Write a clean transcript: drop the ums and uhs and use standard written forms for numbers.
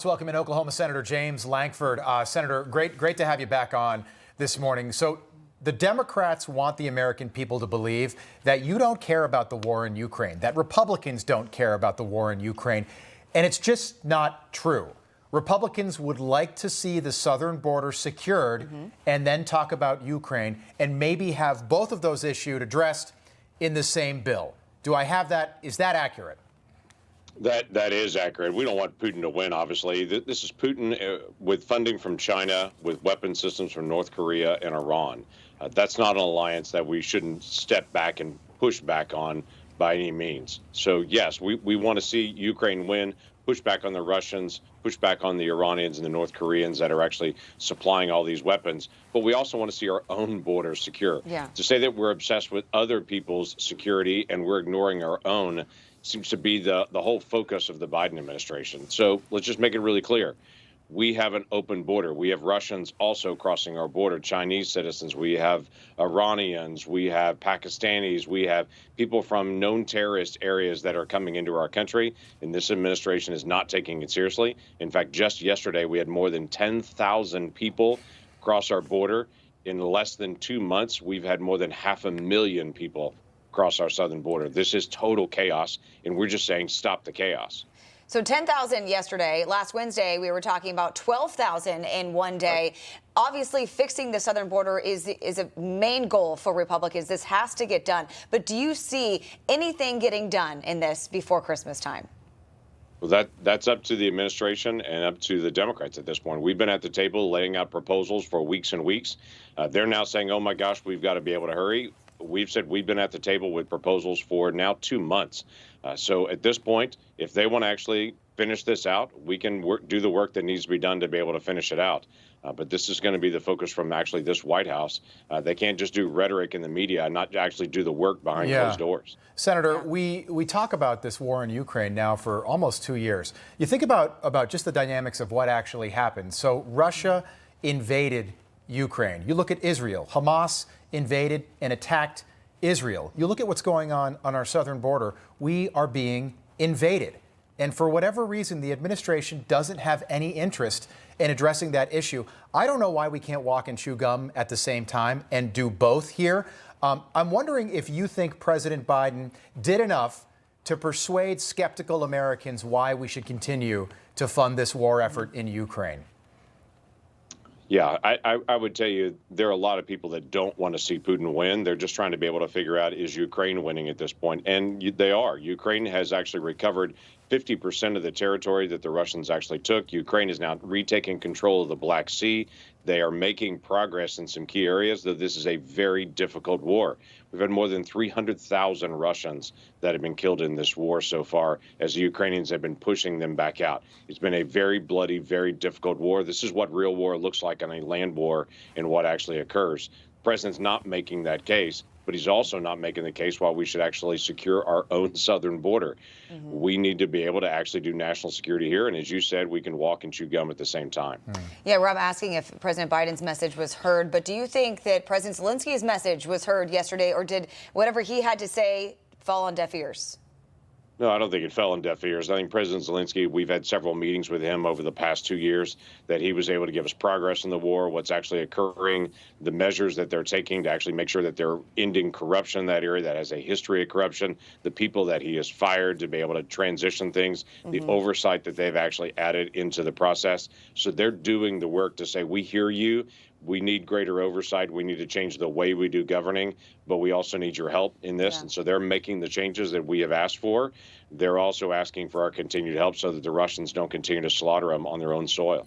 Let's welcome in Oklahoma Senator James Lankford. Senator, great to have you back on this morning. So the Democrats want the American people to believe that you don't care about the war in Ukraine, that Republicans don't care about the war in Ukraine, and it's just not true. Republicans would like to see the southern border secured and then talk about Ukraine and maybe have both of those issues addressed in the same bill. Do I have that? Is that accurate? That is accurate. We don't want Putin to win, obviously. This is Putin with funding from China, with weapon systems from North Korea and Iran. That's not an alliance that we shouldn't step back and push back on by any means. So, yes, we want to see Ukraine win, push back on the Russians, push back on the Iranians and the North Koreans that are actually supplying all these weapons. But we also want to see our own borders secure. Yeah. To say that we're obsessed with other people's security and we're ignoring our own seems to be the whole focus of the Biden administration. So let's just make it really clear. We have an open border. We have Russians also crossing our border, Chinese citizens. We have Iranians. We have Pakistanis. We have people from known terrorist areas that are coming into our country. And this administration is not taking it seriously. In fact, just yesterday, we had more than 10,000 people cross our border. In less than 2 months, we've had more than 500,000 people across our southern border. This is total chaos, and we're just saying stop the chaos. So 10,000 yesterday. Last Wednesday, we were talking about 12,000 in one day. Obviously, fixing the southern border is a main goal for Republicans. This has to get done. But do you see anything getting done in this before Christmas time? Well, that's up to the administration and up to the Democrats at this point. We've been at the table laying out proposals for weeks and weeks. They're now saying, oh, my gosh, we've got to be able to hurry. We've said we've been at the table with proposals for now 2 months. So at this point, if they want to actually finish this out, we can do the work that needs to be done to be able to finish it out. But this is going to be the focus from actually this White House. They can't just do rhetoric in the media and not actually do the work behind closed doors. Senator, we talk about this war in Ukraine now for almost 2 years. You think about just the dynamics of what actually happened. So Russia invaded Ukraine. You look at Israel. Hamas invaded and attacked Israel. You look at what's going on our southern border. We are being invaded. And for whatever reason, the administration doesn't have any interest in addressing that issue. I don't know why we can't walk and chew gum at the same time and do both here. I'm wondering if you think President Biden did enough to persuade skeptical Americans why we should continue to fund this war effort in Ukraine. Yeah, I would tell you there are a lot of people that don't want to see Putin win. They're just trying to be able to figure out, is Ukraine winning at this point? And they are. Ukraine has actually recovered 50% of the territory that the Russians actually took. Ukraine is now retaking control of the Black Sea. They are making progress in some key areas, though this is a very difficult war. We've had more than 300,000 Russians that have been killed in this war so far, as the Ukrainians have been pushing them back out. It's been a very bloody, very difficult war. This is what real war looks like on a land war and what actually occurs. The president's not making that case, but he's also not making the case why we should actually secure our own southern border. We need to be able to actually do national security here. And as you said, we can walk and chew gum at the same time. Yeah, Rob, asking if President Biden's message was heard. But do you think that President Zelensky's message was heard yesterday, or did whatever he had to say fall on deaf ears? No, I don't think it fell on deaf ears. I think President Zelensky, we've had several meetings with him over the past 2 years that he was able to give us progress in the war, what's actually occurring, the measures that they're taking to actually make sure that they're ending corruption in that area that has a history of corruption, the people that he has fired to be able to transition things, the oversight that they've actually added into the process. So they're doing the work to say, we hear you. We need greater oversight. We need to change the way we do governing, but we also need your help in this. And so they're making the changes that we have asked for. They're also asking for our continued help so that the Russians don't continue to slaughter them on their own soil.